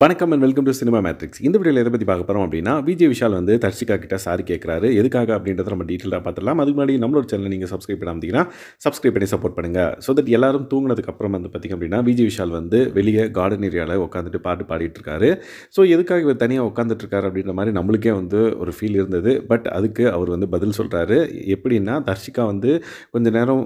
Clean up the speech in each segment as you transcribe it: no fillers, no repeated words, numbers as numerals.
வணக்கம் and welcome to cinema matrix. இந்த வீடியோவில் எதை பற்றி பார்க்க போகிறோம் அப்படின்னா, விஜய் விஷால் வந்து தர்ஷிகா கிட்ட சாரி கேட்குறாரு. எதுக்காக அப்படின்றத நம்ம டீட்டெயிலாக பார்த்துடலாம். அதுக்கு முன்னாடி நம்மளோட சேனல் நீங்கள் சப்ஸ்கிரைப் பண்ணாமத்தீங்கன்னா சப்ஸ்கிரைப் பண்ணி சப்போர்ட் பண்ணுங்கள். ஸோ தட் எல்லாரும் தூங்கினதுக்கு அப்புறம் வந்து பார்த்திங்க அப்படின்னா, விஜய் விஷால் வந்து வெளியே கார்டன் ஏரியாவில் உட்காந்துட்டு பாட்டு பாடிட்டு இருக்காரு. ஸோ எதுக்காக இவர் தனியாக உட்காந்துட்டு இருக்காரு அப்படின்ற மாதிரி நம்மளுக்கே வந்து ஒரு ஃபீல் இருந்தது. பட் அதுக்கு அவர் வந்து பதில் சொல்கிறாரு. எப்படின்னா, தர்ஷிகா வந்து கொஞ்ச நேரம்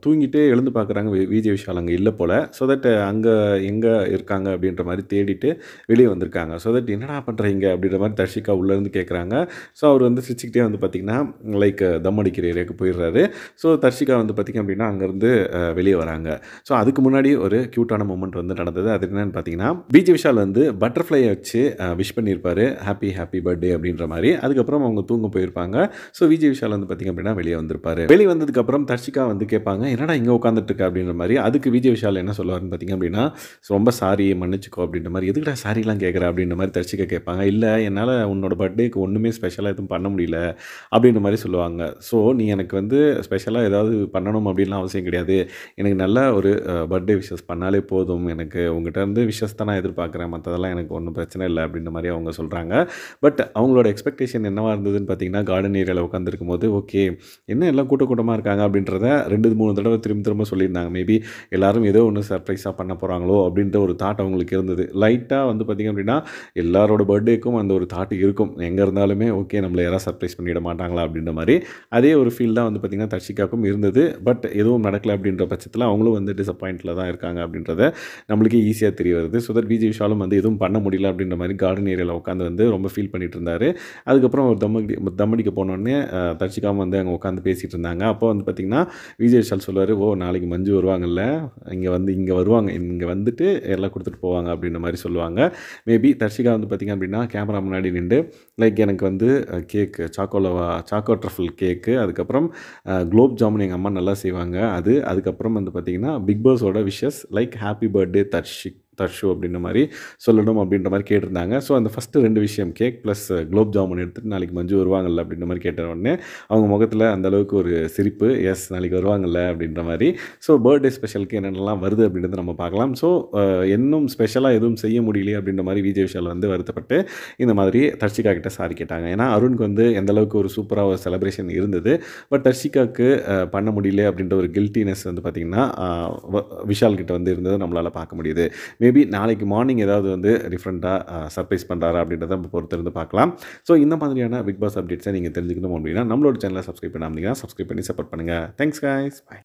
தூங்கிட்டே எழுந்து பார்க்குறாங்க. விஜய் விஷால் அங்கே இல்லை போல். ஸோ தட் அங்கே எங்கே இருக்காங்க அப்படின்ற மாதிரி தேடிட்டு வெளியே வந்திருக்காங்க. ஸோ தட் என்னடா பண்ணுறீங்க அப்படின்ற மாதிரி தர்ஷிகா உள்ளேருந்து கேட்குறாங்க. ஸோ அவர் வந்து சிரிச்சுக்கிட்டே வந்து பார்த்திங்கன்னா லைக் தம் அடிக்கிற ஏரியாவுக்கு போயிடுறாரு. ஸோ தர்ஷிகா வந்து பார்த்திங்க அப்படின்னா அங்கேருந்து வெளியே வராங்க. ஸோ அதுக்கு முன்னாடி ஒரு க்யூட்டான மூமெண்ட் வந்து நடந்தது. அது என்னென்னு பார்த்தீங்கன்னா, விஜய் விஷால் வந்து பட்டர்ஃப்ளையை வச்சு விஷ் பண்ணியிருப்பார், ஹாப்பி ஹாப்பி பர்த்டே அப்படின்ற மாதிரி. அதுக்கப்புறம் அவங்க தூங்க போயிருப்பாங்க. ஸோ விஜய் விஷால் வந்து பார்த்திங்க அப்படின்னா வெளியே வந்திருப்பார். வெளியே வந்ததுக்கப்புறம் தர்ஷிகா வந்து கேட்பாங்க, என்னடா இங்கே உட்காந்துட்டு இருக்க அப்படின்ற மாதிரி. அதுக்கு விஜய் விஷால் என்ன சொல்லுவார்னு பார்த்திங்க அப்படின்னா, ரொம்ப சாரி மன்னிச்சுக்கோ அப்படின்ற மாதிரி. எதுக்குடா சாரிலாம் கேட்குற அப்படின்ற மாதிரி தர்ஷிகா கேட்பாங்க. இல்லை, என்னால் உன்னோட பர்த்டேக்கு ஒன்றுமே ஸ்பெஷலாக எதுவும் பண்ண முடியல அப்படின்ற மாதிரி சொல்லுவாங்க. ஸோ நீ எனக்கு வந்து ஸ்பெஷலாக ஏதாவது பண்ணணும் அப்படின்லாம் அவசியம் கிடையாது. எனக்கு நல்ல ஒரு பர்த்டே விஷஸ் பண்ணாலே போதும். எனக்கு உங்கள்கிட்ட இருந்து விஷஸ் தான் நான் எதிர்பார்க்குறேன். மற்றதெல்லாம் எனக்கு ஒன்றும் பிரச்சனை இல்லை அப்படின்ற மாதிரி அவங்க சொல்கிறாங்க. பட் அவங்களோட எக்ஸ்பெக்டேஷன் என்னவாக இருந்ததுன்னு பார்த்தீங்கன்னா, கார்டன் ஏரியாவில் உட்காந்துருக்கும் போது ஓகே என்ன எல்லாம் கூட்டமாக இருக்காங்க அப்படின்றத 2-3 தடவை திரும்ப சொல்லியிருந்தாங்க. மேபி எல்லாரும் ஏதோ ஒன்று சர்ப்ரைஸாக பண்ண போகிறாங்களோ அப்படின்ற ஒரு தாட் அவங்களுக்கு இருந்தது. லைட்டாக வந்து பார்த்திங்க அப்படின்னா, எல்லாரோட பர்த்டேக்கும் அந்த ஒரு தாட் இருக்கும். எங்கே இருந்தாலுமே ஓகே நம்மளை யாராவது சர்ப்ரைஸ் பண்ணிட மாட்டாங்களா அப்படின்ற மாதிரி. அதே ஒரு ஃபீல் தான் வந்து பார்த்திங்கன்னா தர்ஷிகாவுக்கும் இருந்தது. பட் எதுவும் நடக்கலை அப்படின்ற பட்சத்தில் அவங்களும் வந்து டிசப்பாயிண்டில் தான் இருக்காங்க அப்படின்றத நம்மளுக்கே ஈஸியாக தெரிய வருது. ஸோ தட் விஜய் விஷாலும் வந்து எதுவும் பண்ண முடியல அப்படின்ற மாதிரி கார்டன் ஏரியாவில் உட்காந்து வந்து ரொம்ப ஃபீல் பண்ணிட்டு இருந்தார். அதுக்கப்புறம் ஒரு தம்மடிக்க போனோடனே தர்ஷிகாவும் வந்து அங்கே உட்காந்து பேசிகிட்டு இருந்தாங்க. அப்போ வந்து பார்த்திங்கன்னா விஜய் விஷால் சொல்லுவார், ஓ நாளைக்கு மஞ்சு வருவாங்கல்ல, இங்கே வருவாங்க, இங்கே வந்துட்டு எல்லாம் கொடுத்துட்டு போவாங்க அப்படின்ற மாதிரி சொல்லுவாங்க. மேபி தர்ஷிகா வந்து பார்த்திங்க அப்படின்னா கேமரா முன்னாடி நின்று லைக் எனக்கு வந்து கேக்கு சாக்கோ ட்ரஃபிள் கேக்கு, அதுக்கப்புறம் குலோப் ஜாமுன் எங்கள் அம்மா நல்லா செய்வாங்க அதுக்கப்புறம் வந்து பார்த்திங்கன்னா பிக் பாஸோட wishes like happy birthday Darshu அப்படின்ற மாதிரி சொல்லணும் அப்படின்ற மாதிரி கேட்டிருந்தாங்க. ஸோ அந்த ஃபஸ்ட்டு 2 விஷயம் கேக் ப்ளஸ் குலோப் ஜாமுன் எடுத்துகிட்டு நாளைக்கு மஞ்சு வருவாங்கல்ல அப்படின்ற மாதிரி கேட்ட உடனே அவங்க முகத்தில் அந்தளவுக்கு ஒரு சிரிப்பு, எஸ் நாளைக்கு வருவாங்கல்ல அப்படின்ற மாதிரி. ஸோ பர்த்டே ஸ்பெஷலுக்கு என்னென்னலாம் வருது அப்படின்றத நம்ம பார்க்கலாம். ஸோ இன்னும் ஸ்பெஷலாக எதுவும் செய்ய முடியலையே அப்படின்ற மாதிரி விஜய் விஷால் வந்து வருத்தப்பட்டு இந்த மாதிரி தர்ஷிகா கிட்ட சாரி கேட்டாங்க. ஏன்னா அருணுக்கு வந்து எந்தளவுக்கு ஒரு சூப்பராக ஒரு செலிப்ரேஷன் இருந்தது. பட் தர்ஷிகாவுக்கு பண்ண முடியல அப்படின்ற ஒரு கில்ட்டினஸ் வந்து பார்த்திங்கன்னா விஷால் கிட்ட வந்து இருந்ததை நம்மளால் பார்க்க முடியுது. மேபி நாளைக்கு மார்னிங் ஏதாவது வந்து டிஃப்ரெண்ட்டாக சர்ப்ரைஸ் பண்ணுறாரா அப்படின்றத நம்ம பொறுத்திருந்து பார்க்கலாம். ஸோ இந்த மாதிரியான பிக் பாஸ் அப்டேட்ஸை நீங்கள் தெரிஞ்சுக்கணும் அப்படின்னா நம்மளோட சேனலை சப்ஸ்கிரைப் பண்ணாமல் சப்ஸ்கிரைப் பண்ணி சப்போர்ட் பண்ணுங்கள். Thanks guys, by.